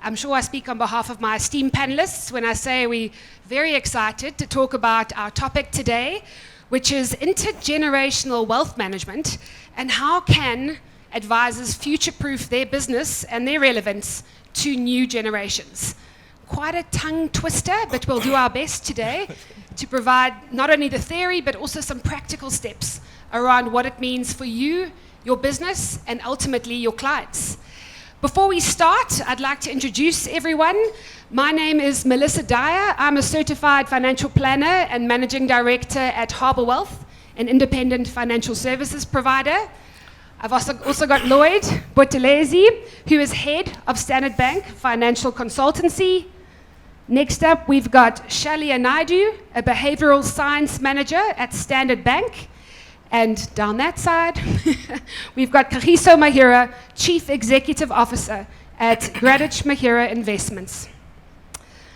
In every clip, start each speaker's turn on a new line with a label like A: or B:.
A: I'm sure I speak on behalf of my esteemed panelists when I say we're very excited to talk about our topic today, which is intergenerational wealth management and how can advisors future-proof their business and their relevance to new generations. Quite a tongue twister, but we'll do our best today to provide not only the theory, but also some practical steps around what it means for you, your business, and ultimately your clients. Before we start, I'd like to introduce everyone. My name is Melissa Dyer. I'm a certified financial planner and managing director at Harbour Wealth, an independent financial services provider. I've also got Lloyd, who is head of Standard Bank Financial Consultancy. Next up, we've got Shalia Naidoo, a behavioural science manager at Standard Bank. And down that side, we've got Kagisho Mahura, Chief Executive Officer at Gradidge-Mahura Investments.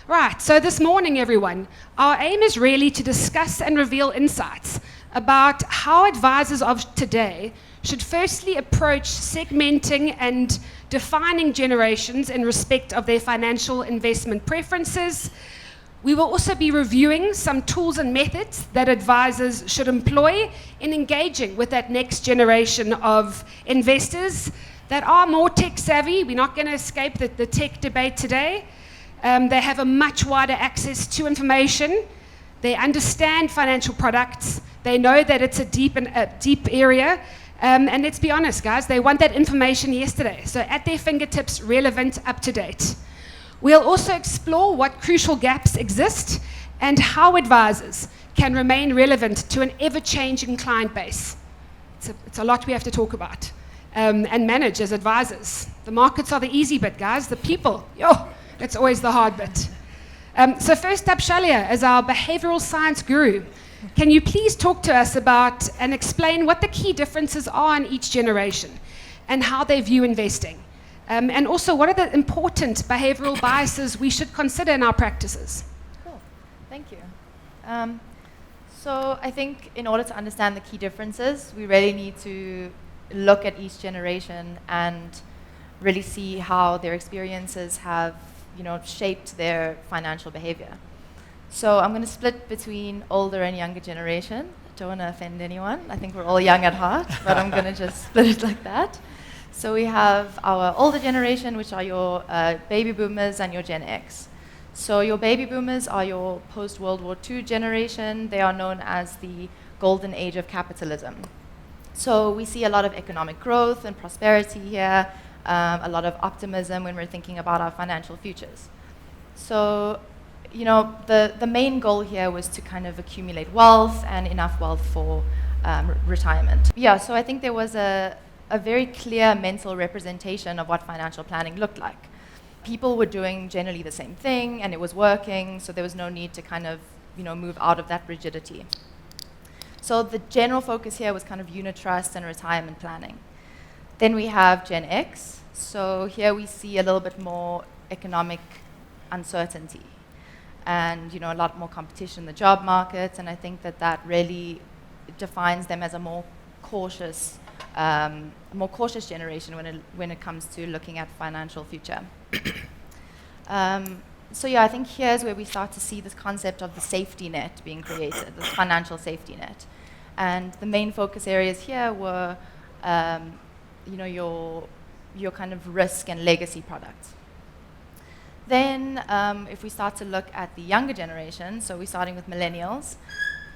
A: Right, so this morning, everyone, our aim is really to discuss and reveal insights about how advisors of today should firstly approach segmenting and defining generations in respect of their financial investment preferences. We will also be reviewing some tools and methods that advisors should employ in engaging with that next generation of investors that are more tech savvy. We're not going to escape the tech debate today. They have a much wider access to information. They understand financial products. They know that it's a deep area. And let's be honest, guys, they want that information yesterday. So at their fingertips, relevant, up to date. We'll also explore what crucial gaps exist and how advisors can remain relevant to an ever-changing client base. It's a lot we have to talk about and manage as advisors. The markets are the easy bit, guys. The people, it's always the hard bit. So first up, Shalia, as our behavioural science guru, can you please talk to us about and explain what the key differences are in each generation and how they view investing? And also, what are the important behavioural biases we should consider in our practices?
B: Cool, thank you. So I think in order to understand the key differences, we really need to look at each generation and really see how their experiences have, shaped their financial behaviour. So I'm going to split between older and younger generation. Don't want to offend anyone. I think we're all young at heart, but I'm going to just split it like that. So we have our older generation, which are your baby boomers and your Gen X. So your baby boomers are your post-World War II generation. They are known as the golden age of capitalism. So we see a lot of economic growth and prosperity here, a lot of optimism when we're thinking about our financial futures. So, the main goal here was to kind of accumulate wealth and enough wealth for retirement. Yeah, so I think there was a very clear mental representation of what financial planning looked like. People were doing generally the same thing and it was working, so there was no need to kind of, move out of that rigidity. So the general focus here was kind of unit trust and retirement planning. Then we have Gen X. So here we see a little bit more economic uncertainty and, a lot more competition in the job market, and I think that really defines them as a more cautious generation when it comes to looking at financial future. So I think here's where we start to see this concept of the safety net being created, this financial safety net. And the main focus areas here were, your kind of risk and legacy products. Then, if we start to look at the younger generation, so we're starting with millennials,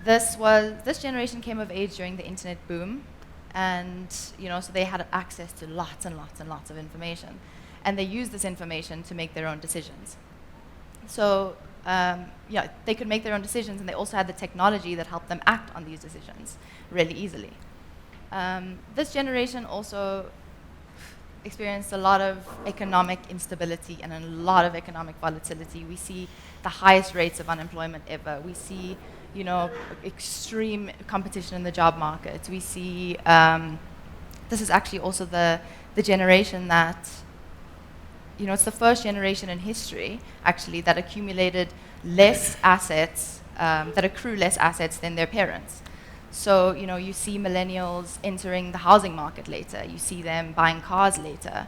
B: this generation came of age during the internet boom. And so they had access to lots and lots and lots of information, and they used this information to make their own decisions. So they could make their own decisions, and they also had the technology that helped them act on these decisions really easily. This generation also experienced a lot of economic instability and a lot of economic volatility. We see the highest rates of unemployment ever. We see extreme competition in the job market. We see, this is actually also the generation that, it's the first generation in history, actually, that accumulated less assets, that accrue less assets than their parents. So, you see millennials entering the housing market later. You see them buying cars later.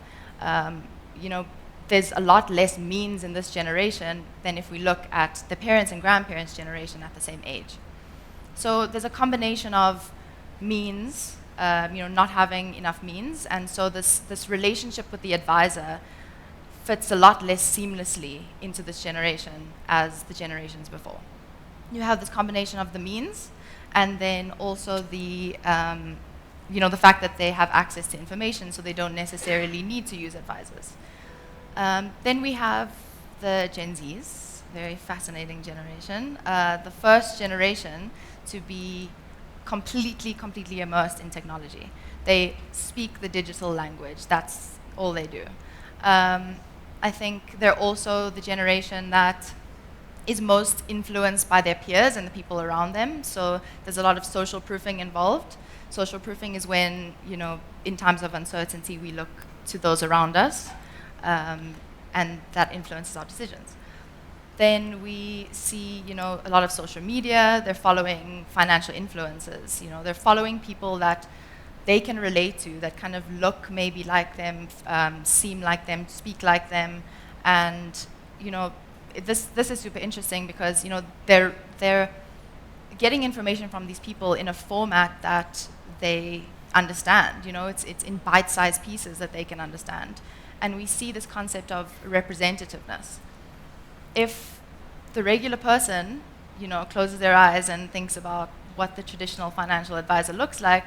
B: there's a lot less means in this generation than if we look at the parents' and grandparents' generation at the same age. So there's a combination of means, not having enough means, and so this relationship with the advisor fits a lot less seamlessly into this generation as the generations before. You have this combination of the means, and then also the fact that they have access to information, so they don't necessarily need to use advisors. Then we have the Gen Zs, very fascinating generation, the first generation to be completely immersed in technology. They speak the digital language. That's all they do. I think they're also the generation that is most influenced by their peers and the people around them. So there's a lot of social proofing involved. Social proofing is when, in times of uncertainty, we look to those around us, and that influences our decisions. Then we see, a lot of social media. They're following financial influencers. They're following people that they can relate to, that kind of look maybe like them, seem like them, speak like them, and this is super interesting because they're getting information from these people in a format that they understand. It's in bite-sized pieces that they can understand, and we see this concept of representativeness. If the regular person, closes their eyes and thinks about what the traditional financial advisor looks like,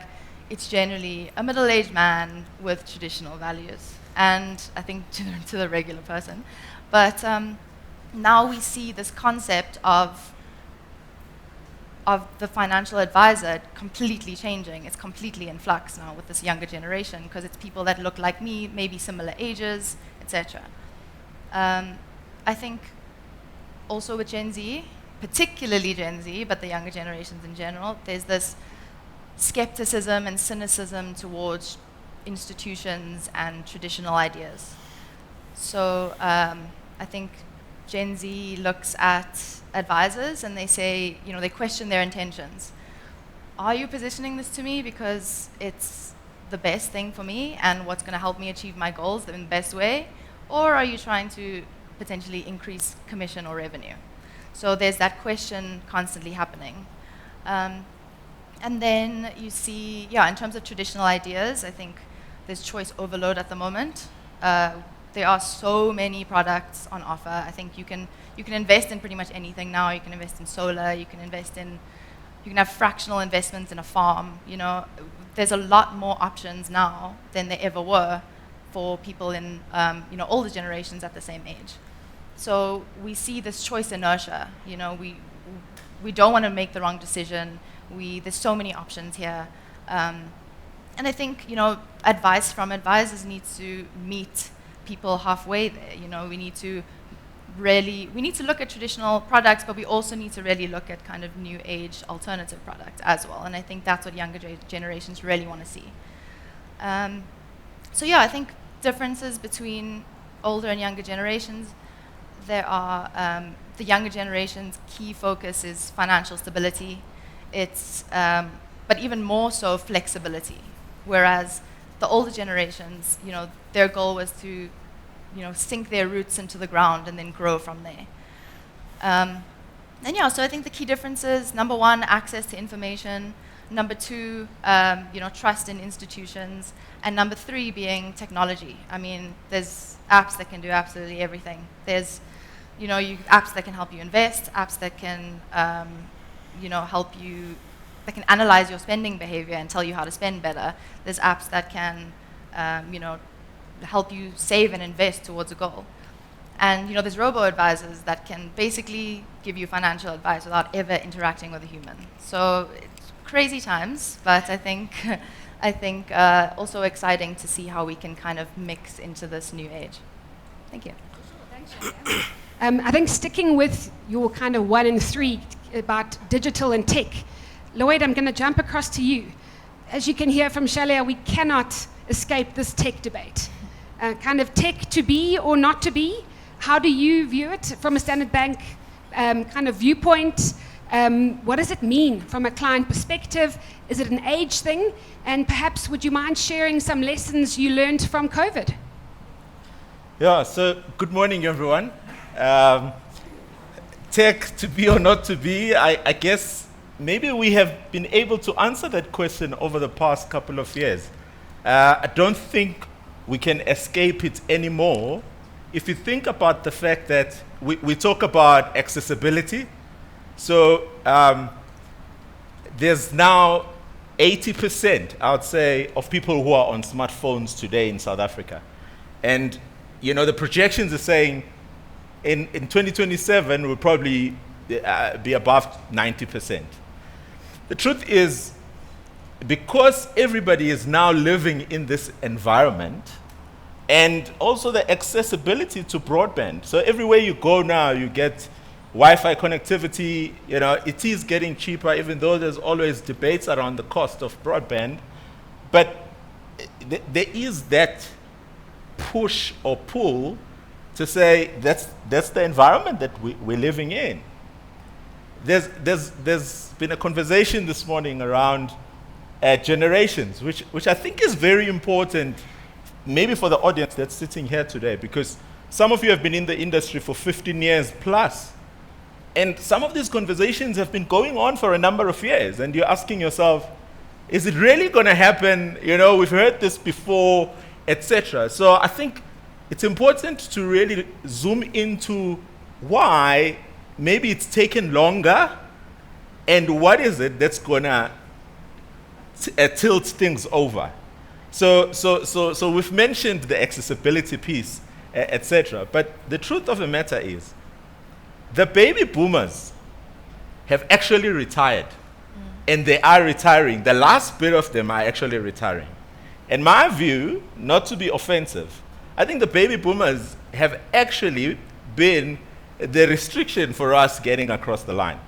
B: it's generally a middle-aged man with traditional values, and I think to the regular person. But now we see this concept of the financial advisor completely changing. It's completely in flux now with this younger generation because it's people that look like me, maybe similar ages, etc. I think also with Gen Z, particularly Gen Z, but the younger generations in general, there's this skepticism and cynicism towards institutions and traditional ideas. So I think Gen Z looks at advisors and they say, they question their intentions. Are you positioning this to me because it's the best thing for me and what's going to help me achieve my goals in the best way? Or are you trying to potentially increase commission or revenue? So there's that question constantly happening. And then you see, in terms of traditional ideas, I think there's choice overload at the moment. There are so many products on offer. I think you can invest in pretty much anything now. You can invest in solar. You can have fractional investments in a farm. There's a lot more options now than there ever were for people in older generations at the same age. So we see this choice inertia. We don't want to make the wrong decision. There's so many options here. And I think, advice from advisors needs to meet people halfway there. We need to look at traditional products, but we also need to really look at kind of new age alternative products as well. And I think that's what younger generations really want to see. I think differences between older and younger generations, there are the younger generation's key focus is financial stability. It's but even more so flexibility. Whereas the older generations, their goal was to, sink their roots into the ground and then grow from there. So I think the key differences: number one, access to information; number two, trust in institutions; and number three being technology. I mean, there's apps that can do absolutely everything. There's, apps that can help you invest, apps that can, help you. That can analyze your spending behavior and tell you how to spend better. There's apps that can, help you save and invest towards a goal. And, there's robo-advisors that can basically give you financial advice without ever interacting with a human. So it's crazy times, but I think also exciting to see how we can kind of mix into this new age. Thank you.
A: Thanks, Shalia. I think sticking with your kind of 1 in 3 about digital and tech, Lloyd, I'm going to jump across to you. As you can hear from Shalia, we cannot escape this tech debate. Kind of tech to be or not to be. How do you view it from a Standard Bank kind of viewpoint? What does it mean from a client perspective? Is it an age thing? And perhaps would you mind sharing some lessons you learned from COVID?
C: Yeah, so good morning, everyone. Tech to be or not to be, I guess maybe we have been able to answer that question over the past couple of years. I don't think we can escape it anymore. If you think about the fact that we talk about accessibility, so there's now 80%, I would say, of people who are on smartphones today in South Africa. And, you know, the projections are saying in 2027, we'll probably be above 90%. The truth is, because everybody is now living in this environment, and also the accessibility to broadband. So everywhere you go now, you get Wi-Fi connectivity. You know, it is getting cheaper, even though there's always debates around the cost of broadband. But there is that push or pull to say that's the environment that we're living in. There's been a conversation this morning around generations, which I think is very important, maybe for the audience that's sitting here today, because some of you have been in the industry for 15 years plus. And some of these conversations have been going on for a number of years, and you're asking yourself, is it really going to happen? You know, we've heard this before, etc. So I think it's important to really zoom into why maybe it's taken longer, and what is it that's going to tilt things over. So we've mentioned the accessibility piece, etc. But the truth of the matter is, the baby boomers have actually retired, and they are retiring. The last bit of them are actually retiring. In my view, not to be offensive, I think the baby boomers have actually been the restriction for us getting across the line,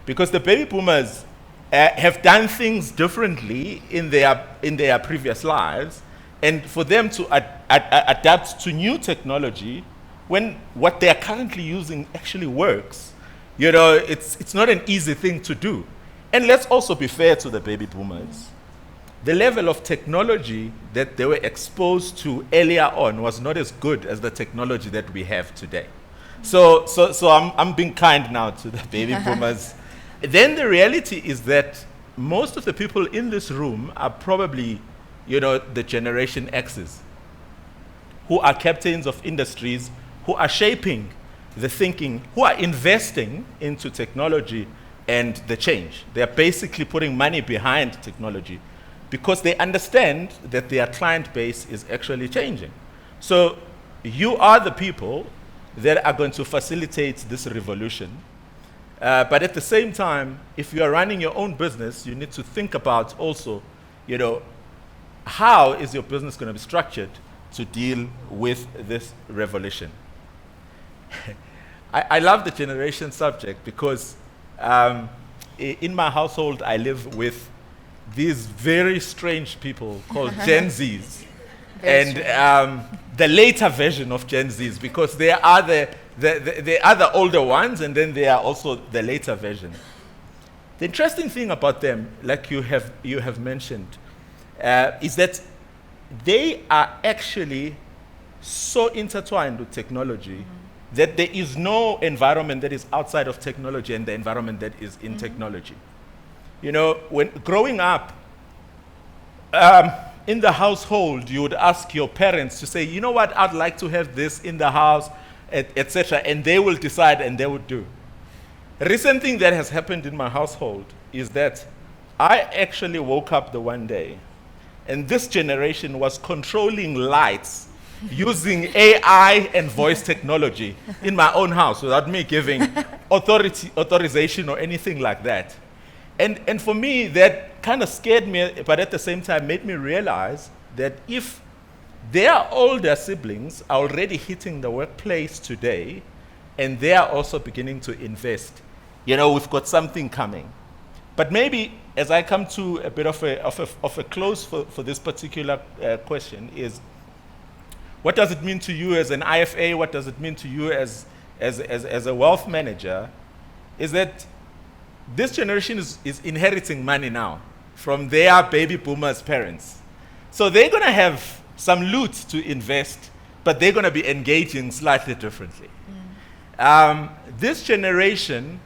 C: because the baby boomers have done things differently in their previous lives, and for them to adapt to new technology when what they are currently using actually works, you know, it's not an easy thing to do. And let's also be fair to the baby boomers. The level of technology that they were exposed to earlier on was not as good as the technology that we have today. So I'm being kind now to the baby boomers. Then the reality is that most of the people in this room are probably, you know, the Generation X's, who are captains of industries, who are shaping the thinking, who are investing into technology and the change. They are basically putting money behind technology because they understand that their client base is actually changing. So you are the people that are going to facilitate this revolution. But at the same time, if you are running your own business, you need to think about also, you know, how is your business going to be structured to deal with this revolution? I love the generation subject because in my household, I live with these very strange people called Gen Zs. And the later version of Gen Zs, because they are the older ones, and then they are also the later version. The interesting thing about them, like you have mentioned, is that they are actually so intertwined with technology that there is no environment that is outside of technology and the environment that is in technology. You know, when growing up, in the household, you would ask your parents to say, you know what, I'd like to have this in the house, etc., and they will decide and they would do. A recent thing that has happened in my household is that I actually woke up the one day, and this generation was controlling lights using AI and voice technology in my own house without me giving authorization or anything like that. And for me, that kind of scared me, but at the same time made me realize that if their older siblings are already hitting the workplace today, and they are also beginning to invest, you know, we've got something coming. But maybe as I come to a bit of a close for this particular question is, what does it mean to you as an IFA? What does it mean to you as a wealth manager? Is that this generation is inheriting money now from their baby boomers' parents. So they're going to have some loot to invest, but they're going to be engaging slightly differently. This generation,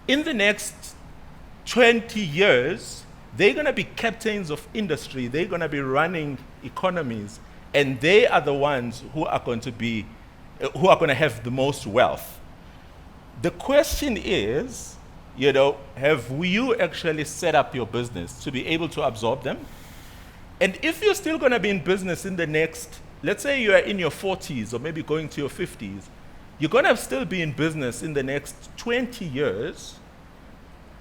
C: in the next 20 years, they're going to be captains of industry. They're going to be running economies, and they are the ones who are going to have the most wealth. The question is, have you actually set up your business to be able to absorb them? And if you're still going to be in business in the next, let's say you are in your 40s or maybe going to your 50s, you're going to still be in business in the next 20 years,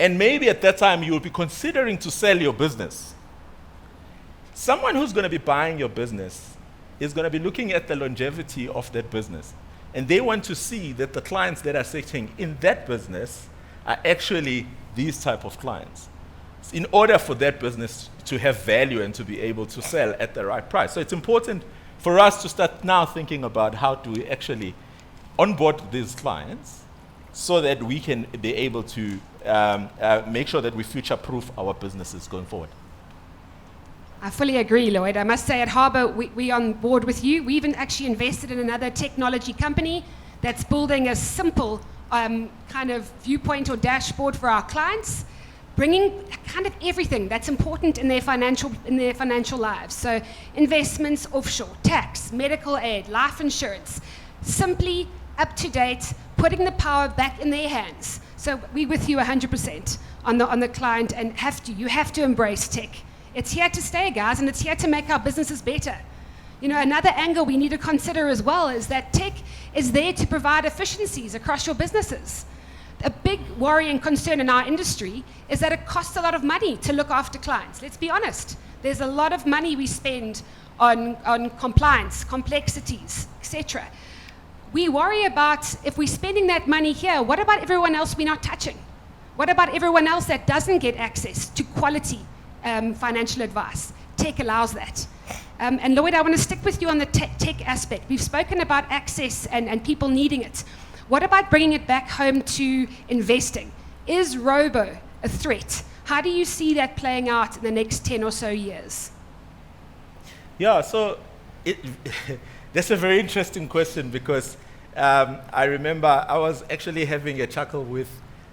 C: and maybe at that time you'll be considering to sell your business. Someone who's going to be buying your business is going to be looking at the longevity of that business, and they want to see that the clients that are sitting in that business are actually these type of clients, in order for that business to have value and to be able to sell at the right price. So it's important for us to start now thinking about how do we actually onboard these clients so that we can be able to make sure that we future-proof our businesses going forward.
A: I fully agree, Lloyd. I must say at Harbour, we're on board with you. We even actually invested in another technology company that's building a simple kind of viewpoint or dashboard for our clients, bringing kind of everything that's important in their financial lives. So investments, offshore, tax, medical aid, life insurance, simply up to date, putting the power back in their hands. So we're with you 100% on the client, and you have to embrace tech. It's here to stay, guys, and it's here to make our businesses better. Another angle we need to consider as well is that tech is there to provide efficiencies across your businesses. A big worry and concern in our industry is that it costs a lot of money to look after clients. Let's be honest. There's a lot of money we spend on compliance, complexities, etc. We worry about, if we're spending that money here, what about everyone else we're not touching? What about everyone else that doesn't get access to quality financial advice? Tech allows that. And Lloyd, I want to stick with you on the tech aspect. We've spoken about access and people needing it. What about bringing it back home to investing? Is robo a threat? How do you see that playing out in the next 10 or so years?
C: Yeah, so that's a very interesting question, because I remember I was actually having a chuckle with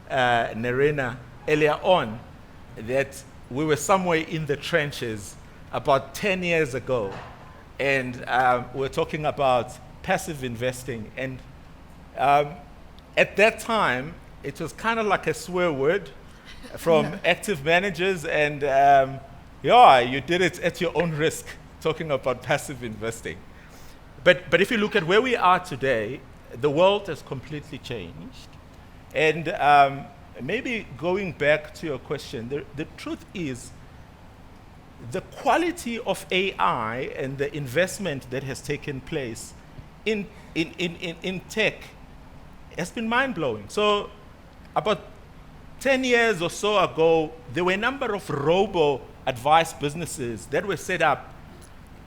C: Nerena earlier on that we were somewhere in the trenches about 10 years ago, and we're talking about passive investing. And at that time, it was kind of like a swear word from active managers, and you did it at your own risk, talking about passive investing. But if you look at where we are today, the world has completely changed. And maybe going back to your question, the truth is the quality of AI and the investment that has taken place in tech has been mind-blowing. So about 10 years or so ago, there were a number of robo-advice businesses that were set up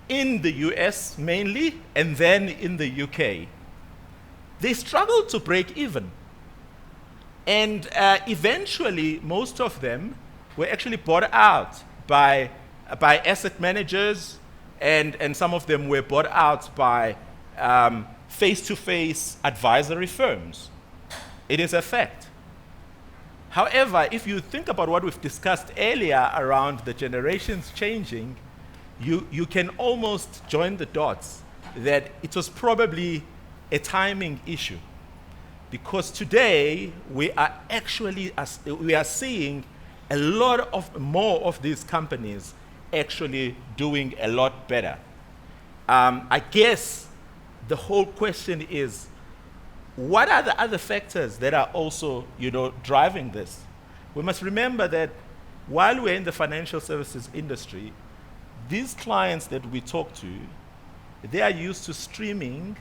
C: in the US mainly, and then in the UK. They struggled to break even. And eventually, most of them were actually bought out by asset managers, and some of them were bought out by face-to-face advisory firms. It is a fact. However, if you think about what we've discussed earlier around the generations changing, you can almost join the dots that it was probably a timing issue. Because today we are seeing a lot more of these companies actually doing a lot better. I guess the whole question is, what are the other factors that are also, driving this? We must remember that while we're in the financial services industry, these clients that we talk to, they are used to streaming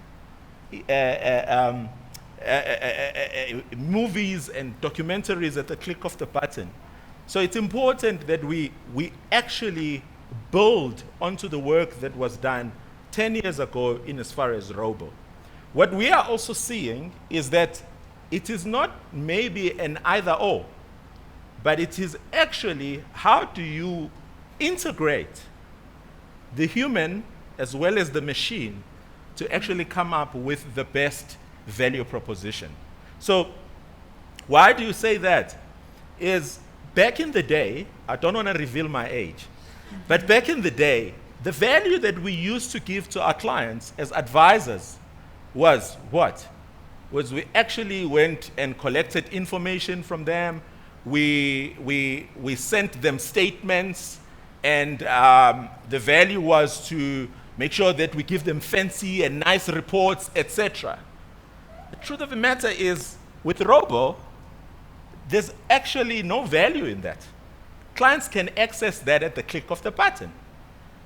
C: movies and documentaries at the click of the button. So it's important that we actually build onto the work that was done 10 years ago in as far as robo. What we are also seeing is that it is not maybe an either-or, but it is actually how do you integrate the human as well as the machine to actually come up with the best value proposition. So why do you say that? Is back in the day, I don't want to reveal my age, but back in the day, the value that we used to give to our clients as advisors was what? Was we actually went and collected information from them. We sent them statements, and the value was to make sure that we give them fancy and nice reports, etc. The truth of the matter is, with Robo, there's actually no value in that. Clients can access that at the click of the button.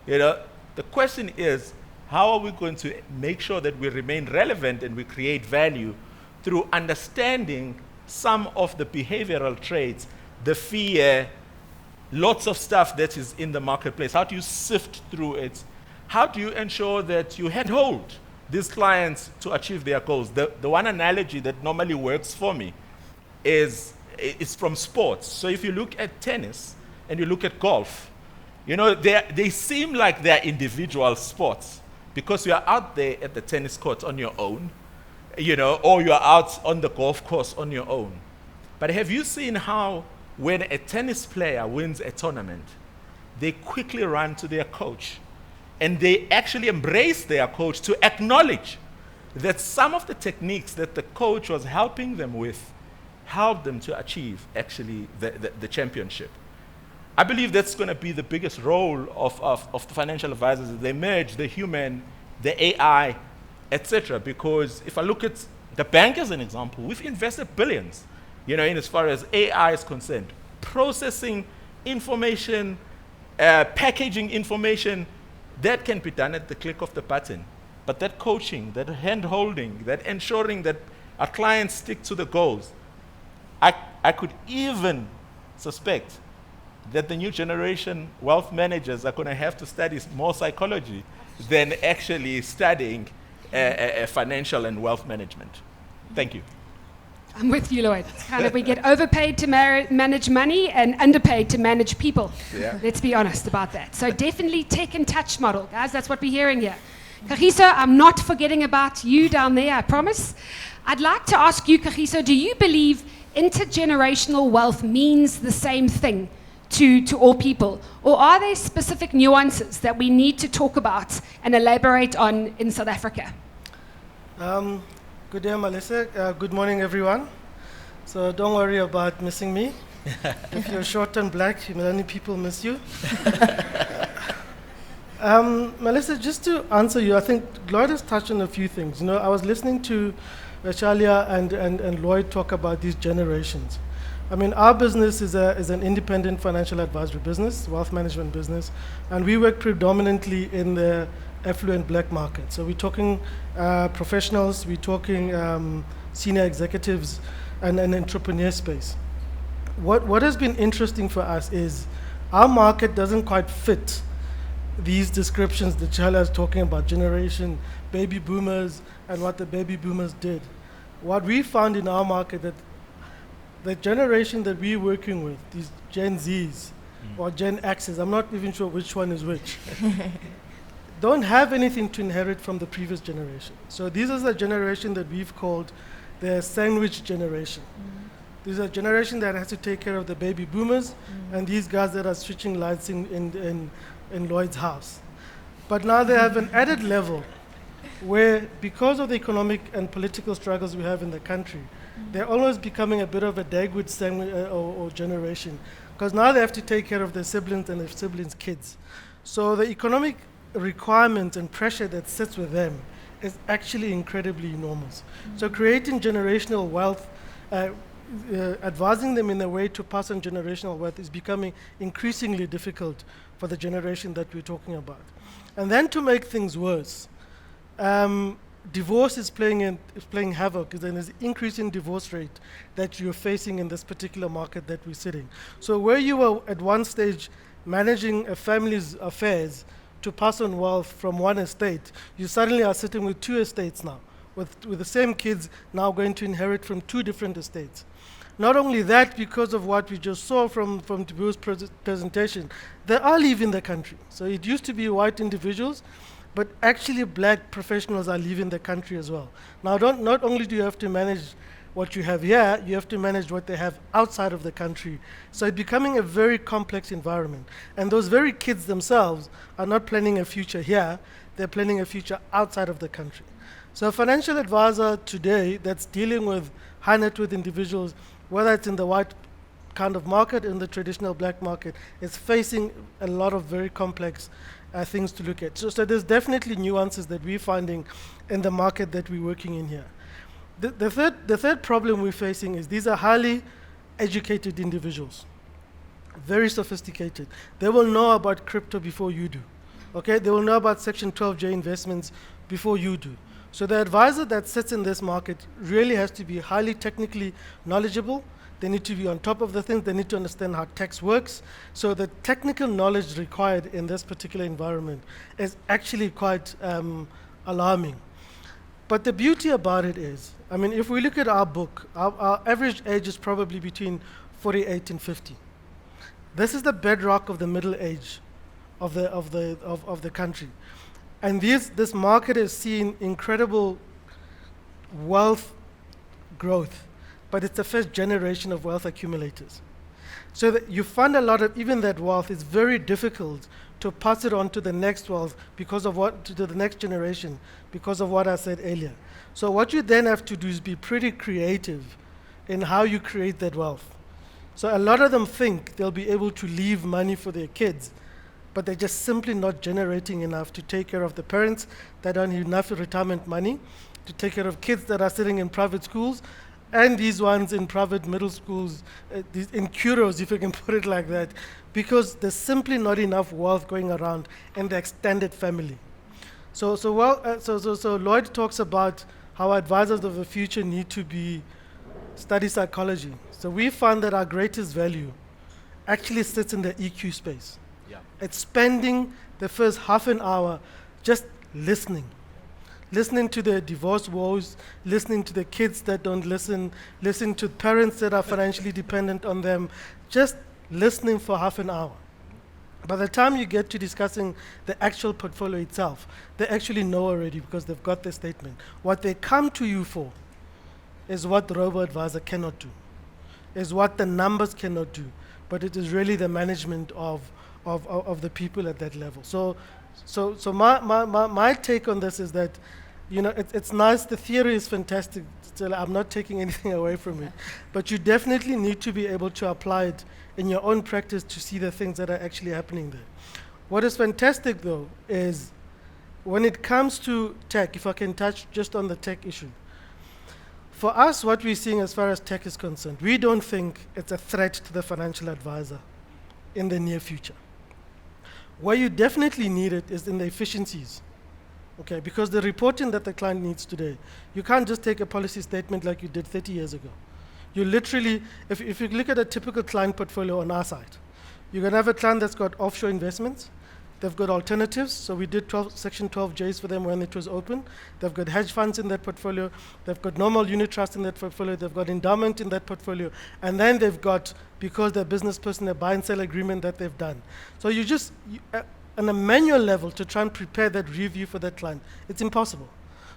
C: You know, the question is, how are we going to make sure that we remain relevant and we create value through understanding some of the behavioral traits, the fear, lots of stuff that is in the marketplace? How do you sift through it? How do you ensure that you handhold these clients to achieve their goals? The one analogy that normally works for me is from sports. So if you look at tennis and you look at golf, you know, they seem like they're individual sports because you are out there at the tennis court on your own, you know, or you are out on the golf course on your own. But have you seen how when a tennis player wins a tournament, they quickly run to their coach and they actually embrace their coach to acknowledge that some of the techniques that the coach was helping them with helped them to achieve actually the championship. I believe that's going to be the biggest role of the financial advisors. They merge the human, the AI, etc. Because if I look at the bank as an example, we've invested billions, you know, in as far as AI is concerned, processing information, packaging information, that can be done at the click of the button. But that coaching, that hand-holding, that ensuring that our clients stick to the goals, I could even suspect that the new generation wealth managers are going to have to study more psychology than actually studying financial and wealth management. Thank you.
A: I'm with you, Lloyd. It's kind of we get overpaid to manage money and underpaid to manage people.
C: Yeah.
A: Let's be honest about that. So definitely tech and touch model, guys. That's what we're hearing here. Kagiso, I'm not forgetting about you down there, I promise. I'd like to ask you, Kagiso, do you believe intergenerational wealth means the same thing to all people? Or are there specific nuances that we need to talk about and elaborate on in South Africa?
D: Good day, Melissa. Good morning, everyone. So don't worry about missing me. If you're short and black, many people miss you. Melissa, just to answer you, I think Lloyd has touched on a few things. You know, I was listening to Shalia and Lloyd talk about these generations. I mean, our business is an independent financial advisory business, wealth management business, and we work predominantly in the affluent black market. So we're talking professionals, we're talking senior executives, and an entrepreneur space. What has been interesting for us is our market doesn't quite fit these descriptions that Shalia is talking about, generation, baby boomers, and what the baby boomers did. What we found in our market that the generation that we're working with, these Gen Zs or Gen Xs, I'm not even sure which one is which, don't have anything to inherit from the previous generation. So these are the generation that we've called the sandwich generation. These are a generation that has to take care of the baby boomers and these guys that are switching lights in Lloyd's house. But now they have an added level where, because of the economic and political struggles we have in the country, they're almost becoming a bit of a Dagwood or generation, because now they have to take care of their siblings and their siblings' kids. So the economic requirement and pressure that sits with them is actually incredibly enormous. So creating generational wealth, advising them in a way to pass on generational wealth is becoming increasingly difficult for the generation that we're talking about. And then to make things worse, divorce is playing havoc. There's an increasing divorce rate that you're facing in this particular market that we're sitting. So where you were at one stage managing a family's affairs to pass on wealth from one estate, you suddenly are sitting with two estates now, with the same kids now going to inherit from two different estates. Not only that, because of what we just saw from Tibu's presentation, they are leaving the country. So it used to be white individuals. but actually black professionals are leaving the country as well. Now, not only do you have to manage what you have here, you have to manage what they have outside of the country. So it's becoming a very complex environment. And those very kids themselves are not planning a future here, they're planning a future outside of the country. So a financial advisor today that's dealing with high net worth individuals, whether it's in the white kind of market, in the traditional black market, is facing a lot of very complex things to look at. So there's definitely nuances that we're finding in the market that we're working in here. The third problem we're facing is these are highly educated individuals, very sophisticated. They will know about crypto before you do. Okay, they will know about Section 12J investments before you do. So the advisor that sits in this market really has to be highly technically knowledgeable. They need to be on top of the things. They need to understand how tax works. So the technical knowledge required in this particular environment is actually quite alarming. But the beauty about it is, I mean, if we look at our book, our average age is probably between 48 and 50. This is the bedrock of the middle age of the country. And this market is seeing incredible wealth growth, but it's the first generation of wealth accumulators. So that you fund a lot of even that wealth, it's very difficult to pass it on to the next wealth because of to the next generation, because of what I said earlier. So what you then have to do is be pretty creative in how you create that wealth. So a lot of them think they'll be able to leave money for their kids, but they're just simply not generating enough to take care of the parents that don't have enough retirement money, to take care of kids that are sitting in private schools, and these ones in private middle schools, in curos, if you can put it like that, because there's simply not enough wealth going around in the extended family. So Lloyd talks about how advisors of the future need to study psychology. So we found that our greatest value actually sits in the EQ space.
C: Yeah.
D: It's spending the first half an hour just listening to the divorce woes, listening to the kids that don't listen to parents that are financially dependent on them, just listening for half an hour. By the time you get to discussing the actual portfolio itself, they actually know already because they've got the statement. What they come to you for is what the robo-advisor cannot do, is what the numbers cannot do, but it is really the management of the people at that level. So my take on this is that, it's nice, the theory is fantastic, so I'm not taking anything away from it, but you definitely need to be able to apply it in your own practice to see the things that are actually happening there. What is fantastic though is when it comes to tech, if I can touch just on the tech issue, for us what we're seeing as far as tech is concerned, we don't think it's a threat to the financial advisor in the near future. Where you definitely need it is in the efficiencies, okay? Because the reporting that the client needs today, you can't just take a policy statement like you did 30 years ago. You literally, if you look at a typical client portfolio on our side, you're going to have a client that's got offshore investments, they've got alternatives, so we did Section 12Js for them when it was open. They've got hedge funds in that portfolio, they've got normal unit trust in that portfolio, they've got endowment in that portfolio, and then they've got, because they're a business person, a buy and sell agreement that they've done. So on a manual level, to try and prepare that review for that client, it's impossible.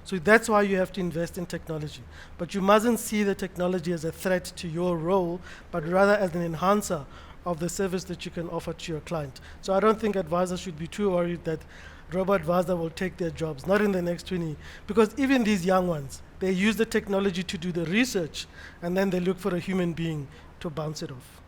D: So that's why you have to invest in technology. But you mustn't see the technology as a threat to your role, but rather as an enhancer of the service that you can offer to your client. So I don't think advisors should be too worried that robo-advisor will take their jobs, not in the next 20, because even these young ones, they use the technology to do the research, and then they look for a human being to bounce it off.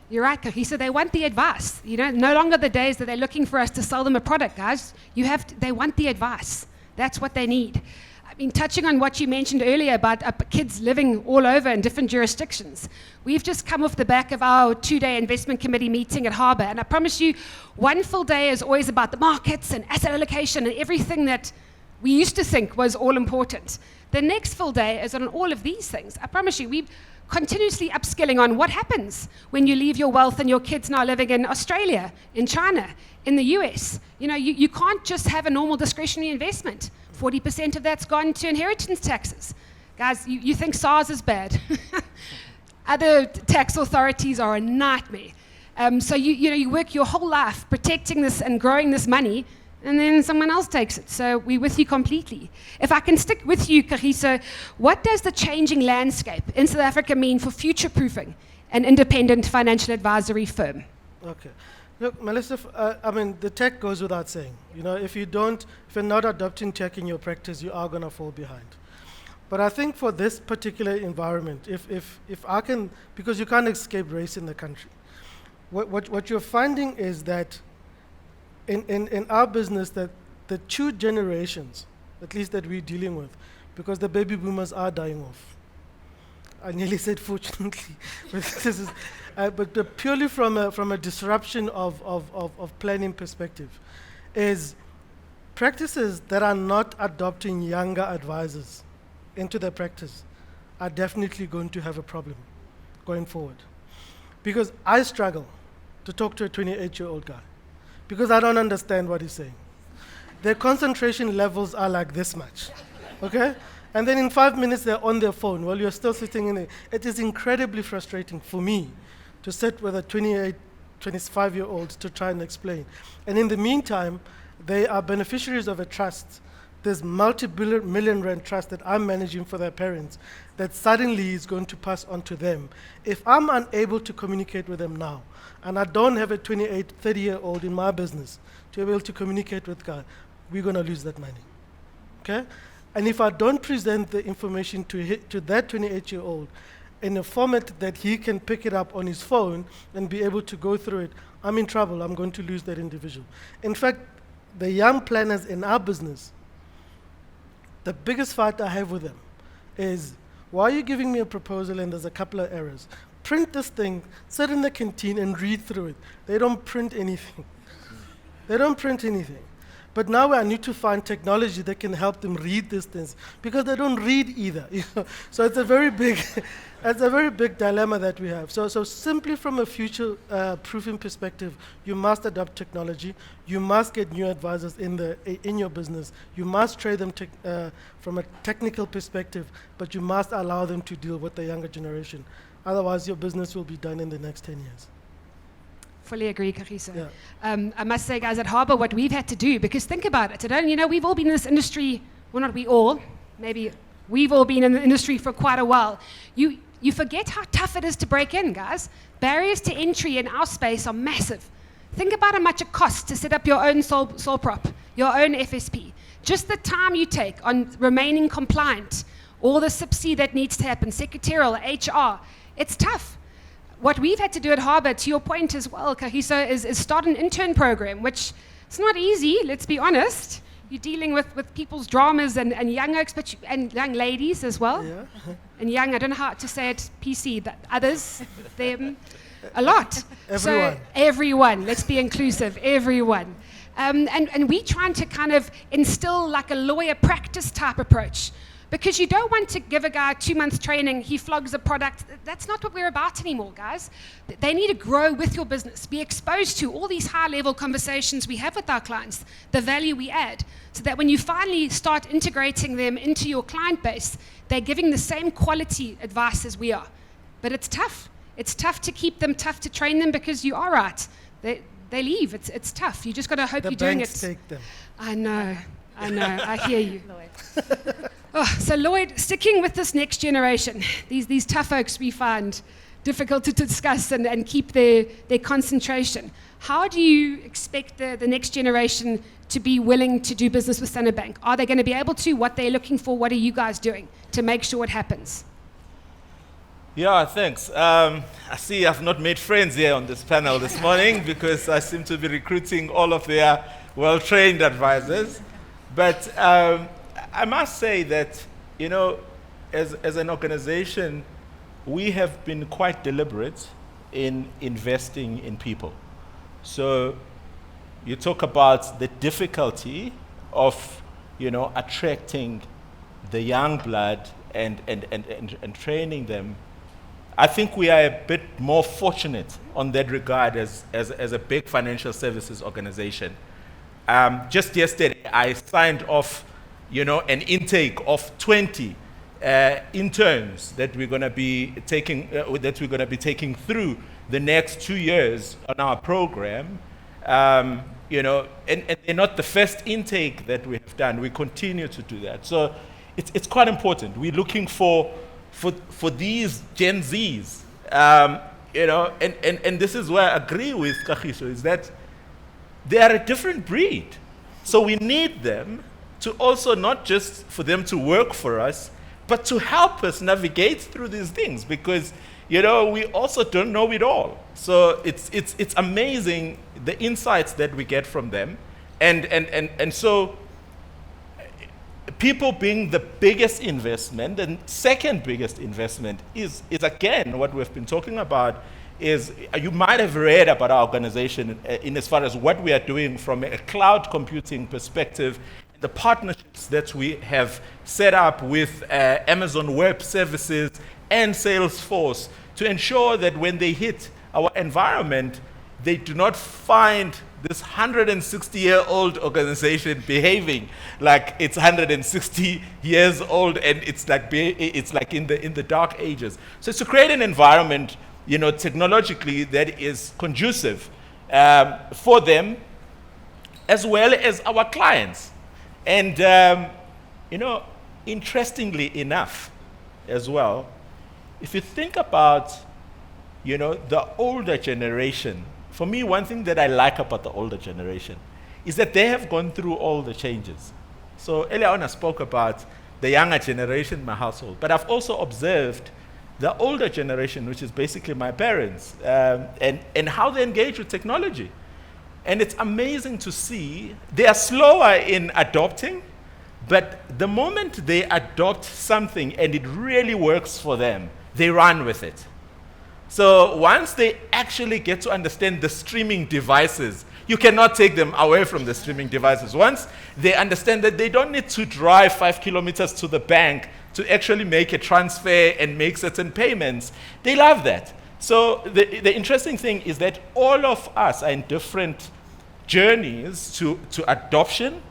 A: You're right, Kagisho. They want the advice. No longer the days that they're looking for us to sell them a product, guys. They want the advice. That's what they need. I mean, touching on what you mentioned earlier about kids living all over in different jurisdictions, we've just come off the back of our 2-day investment committee meeting at Harbour, and I promise you, one full day is always about the markets and asset allocation and everything that we used to think was all important. The next full day is on all of these things. I promise you, we're continuously upskilling on what happens when you leave your wealth and your kids now living in Australia, in China, in the US. You can't just have a normal discretionary investment. 40% of that's gone to inheritance taxes. Guys, you think SARS is bad. Other tax authorities are a nightmare. So you work your whole life protecting this and growing this money, and then someone else takes it. So we're with you completely. If I can stick with you, Kagisho, what does the changing landscape in South Africa mean for future-proofing an independent financial advisory firm?
D: Okay. Look, Melissa, the tech goes without saying. If you're not adopting tech in your practice, you are going to fall behind. But I think for this particular environment, if I can, because you can't escape race in the country, what you're finding is that in our business, that the two generations, at least that we're dealing with, because the baby boomers are dying off. I nearly said fortunately, but this is, but purely from a disruption of planning perspective, is practices that are not adopting younger advisors into their practice are definitely going to have a problem going forward. Because I struggle to talk to a 28-year-old guy because I don't understand what he's saying. Their concentration levels are like this much, okay? And then in 5 minutes, they're on their phone while you're still sitting in it. It is incredibly frustrating for me to sit with a 28, 25-year-old to try and explain. And in the meantime, they are beneficiaries of a trust, this multi-million rand trust that I'm managing for their parents, that suddenly is going to pass on to them. If I'm unable to communicate with them now, and I don't have a 28, 30-year-old in my business to be able to communicate with God, we're going to lose that money, okay? And if I don't present the information to that 28-year-old in a format that he can pick it up on his phone and be able to go through it, I'm in trouble. I'm going to lose that individual. In fact, the young planners in our business, the biggest fight I have with them is, why are you giving me a proposal and there's a couple of errors? Print this thing, sit in the canteen and read through it. They don't print anything. They don't print anything. But now I need to find technology that can help them read these things because they don't read either. So it's a very big, dilemma that we have. So simply from a future proofing perspective, you must adopt technology. You must get new advisors in your business. You must train them from a technical perspective, but you must allow them to deal with the younger generation. Otherwise, your business will be done in the next 10 years.
A: Fully agree, Kagisho.
D: Yeah.
A: I must say, guys, at Harbour, what we've had to do, because think about it, we've all been in this industry, well, not we all, maybe we've all been in the industry for quite a while. You forget how tough it is to break in, guys. Barriers to entry in our space are massive. Think about how much it costs to set up your own sole prop, your own FSP. Just the time you take on remaining compliant, all the SIPC that needs to happen, secretarial, HR, it's tough. What we've had to do at Harbour, to your point as well, Kagisho, is start an intern program, which it's not easy, let's be honest. You're dealing with people's dramas and young ladies as well.
D: Yeah.
A: And young, I don't know how to say it, PC, others, them, a lot.
D: Everyone.
A: So everyone, let's be inclusive, everyone. And we're trying to kind of instill like a lawyer practice type approach. Because you don't want to give a guy 2 months training, he flogs a product. That's not what we're about anymore, guys. They need to grow with your business, be exposed to all these high-level conversations we have with our clients, the value we add, so that when you finally start integrating them into your client base, they're giving the same quality advice as we are. But it's tough. It's tough to keep them, tough to train them, because you are right. They leave. It's tough. You just got to hope you're doing it.
D: The banks take them.
A: I know. I hear you. So Lloyd, sticking with this next generation, these tough folks we find difficult to discuss and keep their concentration. How do you expect the next generation to be willing to do business with Standard Bank? Are they going to be able to? What they're looking for? What are you guys doing to make sure it happens?
C: Yeah, thanks. I see I've not made friends here on this panel this morning because I seem to be recruiting all of their well-trained advisors. But I must say that, as an organization, we have been quite deliberate in investing in people. So you talk about the difficulty of, attracting the young blood and training them. I think we are a bit more fortunate on that regard as a big financial services organization. Just yesterday, I signed off, an intake of 20 interns that we're going to be taking through the next 2 years on our program. and they're not the first intake that we have done. We continue to do that. So it's quite important. We're looking for these Gen Zs, and this is where I agree with Kagisho, is that they are a different breed. So we need them to also not just for them to work for us, but to help us navigate through these things, because we also don't know it all. So it's amazing the insights that we get from them, and so people being the biggest investment, and second biggest investment is again what we've been talking about. Is you might have read about our organization in as far as what we are doing from a cloud computing perspective, the partnerships that we have set up with Amazon Web Services and Salesforce to ensure that when they hit our environment, they do not find this 160-year-old organization behaving like it's 160 years old, and it's like in the dark ages. So it's to create an environment, technologically, that is conducive for them as well as our clients. And interestingly enough, as well, if you think about the older generation, for me, one thing that I like about the older generation is that they have gone through all the changes. So earlier on I spoke about the younger generation in my household, but I've also observed the older generation, which is basically my parents, and how they engage with technology. And it's amazing to see they are slower in adopting, but the moment they adopt something and it really works for them, they run with it. So once they actually get to understand the streaming devices, you cannot take them away from the streaming devices. Once they understand that they don't need to drive 5 kilometers to the bank to actually make a transfer and make certain payments, they love that. So the interesting thing is that all of us are in different journeys to adoption,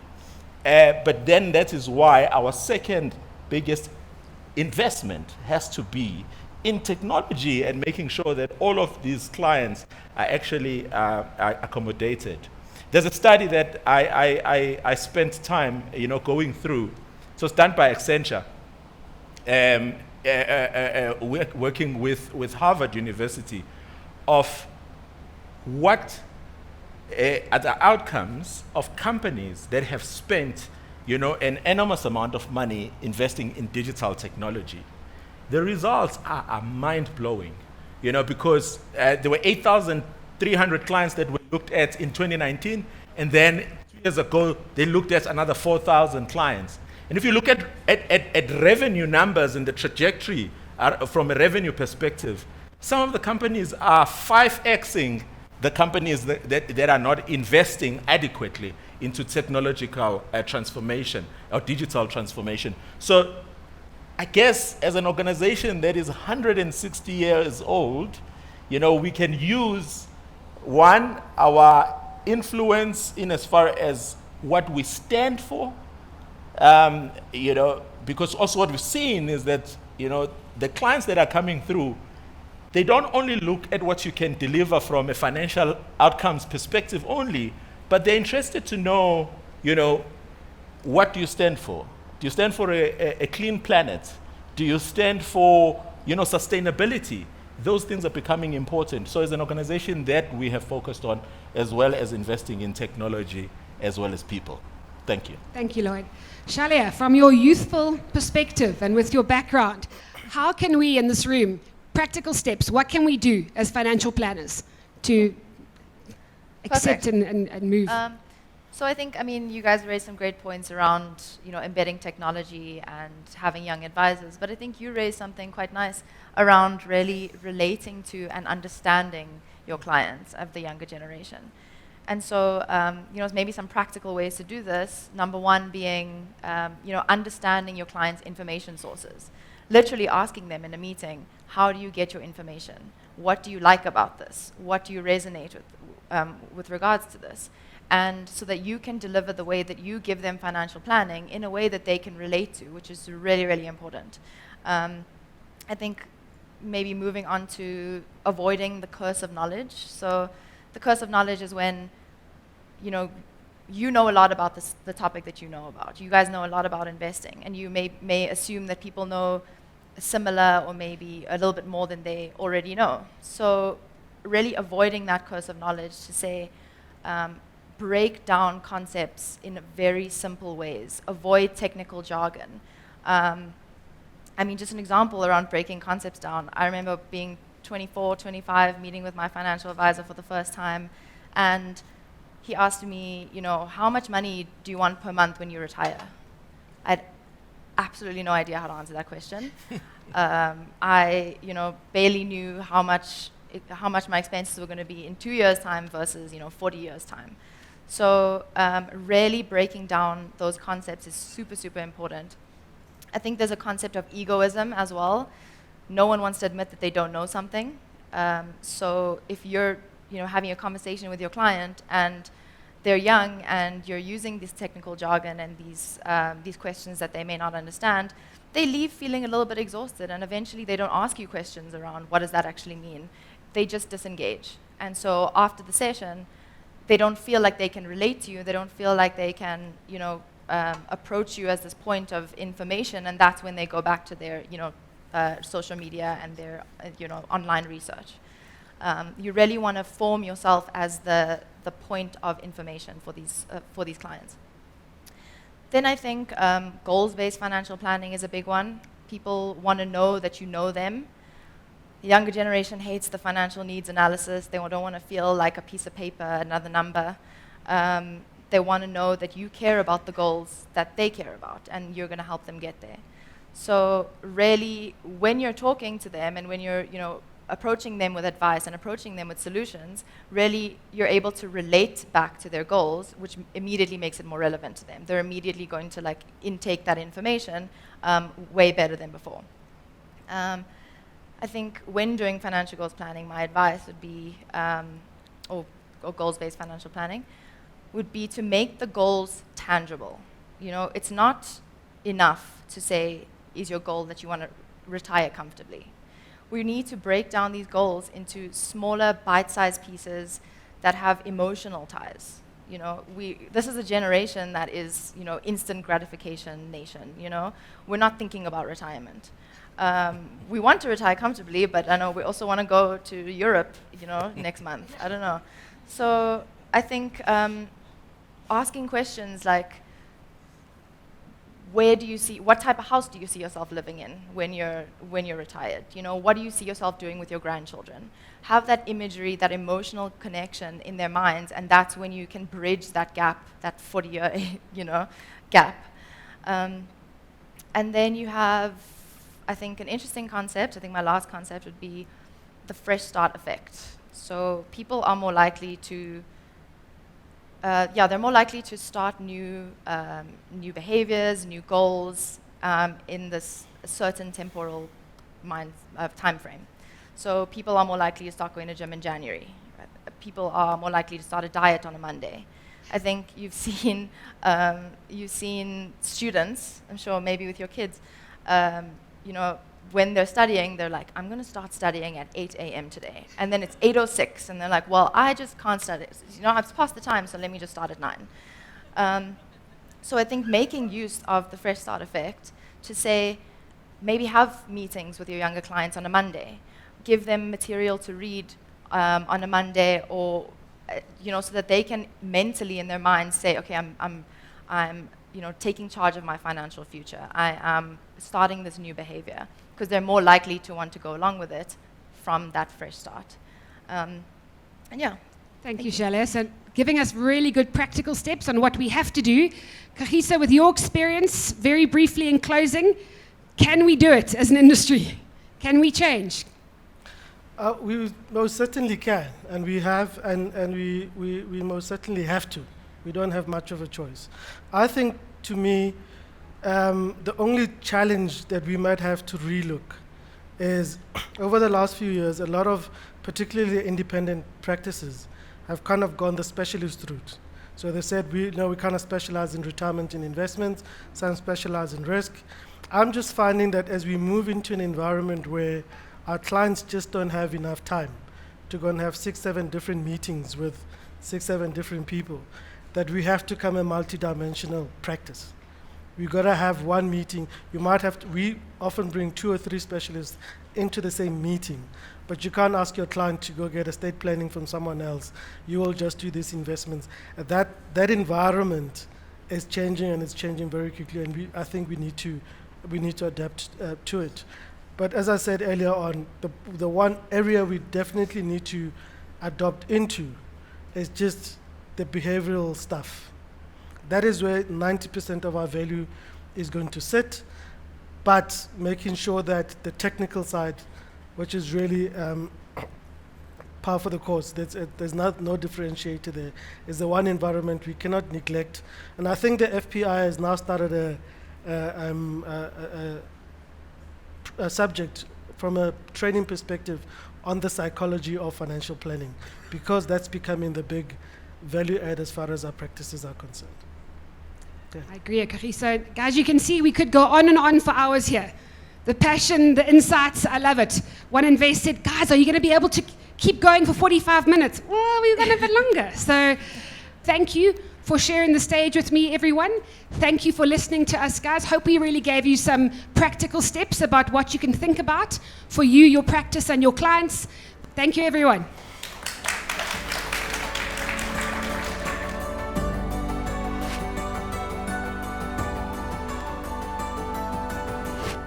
C: but then that is why our second biggest investment has to be in technology and making sure that all of these clients are actually accommodated. There's a study that I spent time going through. So it's done by Accenture, working with Harvard University, of what are the outcomes of companies that have spent an enormous amount of money investing in digital technology. The results are mind-blowing, because there were 8,300 clients that were looked at in 2019, and then 2 years ago, they looked at another 4,000 clients. And if you look at revenue numbers and the trajectory from a revenue perspective, some of the companies are 5xing the companies that are not investing adequately into technological transformation or digital transformation. So I guess as an organization that is 160 years old, we can use, one, our influence in as far as what we stand for, because also what we've seen is that, the clients that are coming through, they don't only look at what you can deliver from a financial outcomes perspective only, but they're interested to know, what do you stand for? Do you stand for a clean planet? Do you stand for, sustainability? Those things are becoming important. So as an organization, that we have focused on, as well as investing in technology, as well as people. Thank you.
A: Thank you, Lloyd. Shalia, from your youthful perspective and with your background, how can we in this room, practical steps, what can we do as financial planners to accept and move?
B: So I think, you guys raised some great points around, embedding technology and having young advisors, but I think you raised something quite nice around really relating to and understanding your clients of the younger generation. And so, maybe some practical ways to do this. Number one being, understanding your clients' information sources. Literally asking them in a meeting, how do you get your information? What do you like about this? What do you resonate with regards to this? And so that you can deliver the way that you give them financial planning in a way that they can relate to, which is really, really important. I think maybe moving on to avoiding the curse of knowledge. So the curse of knowledge is when you know a lot about the topic that you know about. You guys know a lot about investing, and you may assume that people know similar or maybe a little bit more than they already know. So really avoiding that curse of knowledge to say, break down concepts in very simple ways. Avoid technical jargon. Just an example around breaking concepts down. I remember being 24, 25, meeting with my financial advisor for the first time, and he asked me, how much money do you want per month when you retire? I had absolutely no idea how to answer that question. I, barely knew how much my expenses were going to be in 2 years' time versus, 40 years' time. So really breaking down those concepts is super, super important. I think there's a concept of egoism as well. No one wants to admit that they don't know something. So if you're having a conversation with your client and they're young and you're using this technical jargon and these questions that they may not understand, they leave feeling a little bit exhausted, and eventually they don't ask you questions around what does that actually mean. They just disengage. And so after the session, they don't feel like they can relate to you. They don't feel like they can, approach you as this point of information, and that's when they go back to their, social media and their, online research. You really want to form yourself as the point of information for these clients. Then I think goals-based financial planning is a big one. People want to know that you know them. The younger generation hates the financial needs analysis. They don't want to feel like a piece of paper, another number. They want to know that you care about the goals that they care about, and you're going to help them get there. So really, when you're talking to them and when you're, approaching them with advice and approaching them with solutions, really you're able to relate back to their goals, which immediately makes it more relevant to them. They're immediately going to intake that information way better than before. I think when doing financial goals planning, my advice would be, or goals-based financial planning, would be to make the goals tangible. It's not enough to say, is your goal that you want to retire comfortably? We need to break down these goals into smaller, bite-sized pieces that have emotional ties. This is a generation that is, instant gratification nation. We're not thinking about retirement. We want to retire comfortably, but I know we also want to go to Europe, next month. I don't know. So I think asking questions like, what type of house do you see yourself living in when you're retired? What do you see yourself doing with your grandchildren? Have that imagery, that emotional connection in their minds, and that's when you can bridge that gap, that 40-year, gap. And then you have, I think, an interesting concept. I think my last concept would be the fresh start effect. So people are more likely to they're more likely to start new behaviors, new goals in this certain temporal time frame. So people are more likely to start going to gym in January. People are more likely to start a diet on a Monday. I think you've seen students, I'm sure maybe with your kids, when they're studying, they're like, I'm going to start studying at 8 a.m. today. And then it's 8:06, and they're like, well, I just can't study. I've passed the time, so let me just start at 9. So I think making use of the fresh start effect to say, maybe have meetings with your younger clients on a Monday. Give them material to read on a Monday, or, so that they can mentally in their minds say, okay, I'm taking charge of my financial future. I am starting this new behavior, because they're more likely to want to go along with it from that fresh start.
A: Thank you, Shalia. So giving us really good practical steps on what we have to do. Kagisho, with your experience, very briefly in closing, can we do it as an industry? Can we change?
D: We most certainly can, and we have, and we most certainly have to. We don't have much of a choice. I think, to me, the only challenge that we might have to relook is, over the last few years, a lot of particularly independent practices have kind of gone the specialist route. So they said, we kind of specialize in retirement and investments, some specialize in risk. I'm just finding that as we move into an environment where our clients just don't have enough time to go and have 6, 7 different meetings with 6, 7 different people, that we have to come a multidimensional practice. We gotta have one meeting. You might have to, we often bring 2 or 3 specialists into the same meeting, but you can't ask your client to go get estate planning from someone else. You will just do these investments. That environment is changing, and it's changing very quickly, and I think we need to adapt to it. But as I said earlier on, the one area we definitely need to adopt into is just the behavioral stuff. That is where 90% of our value is going to sit, but making sure that the technical side, which is really par for the course, there's no differentiator there, is the one environment we cannot neglect. And I think the FPI has now started a subject from a training perspective on the psychology of financial planning, because that's becoming the big value add as far as our practices are concerned. Yeah.
A: I agree, Kagisho. Guys, you can see we could go on and on for hours here. The passion, the insights, I love it. 1nvest said, guys, are you going to be able to keep going for 45 minutes? Well, we're going to have it longer. So thank you for sharing the stage with me, everyone. Thank you for listening to us, guys. Hope we really gave you some practical steps about what you can think about for you, your practice, and your clients. Thank you, everyone.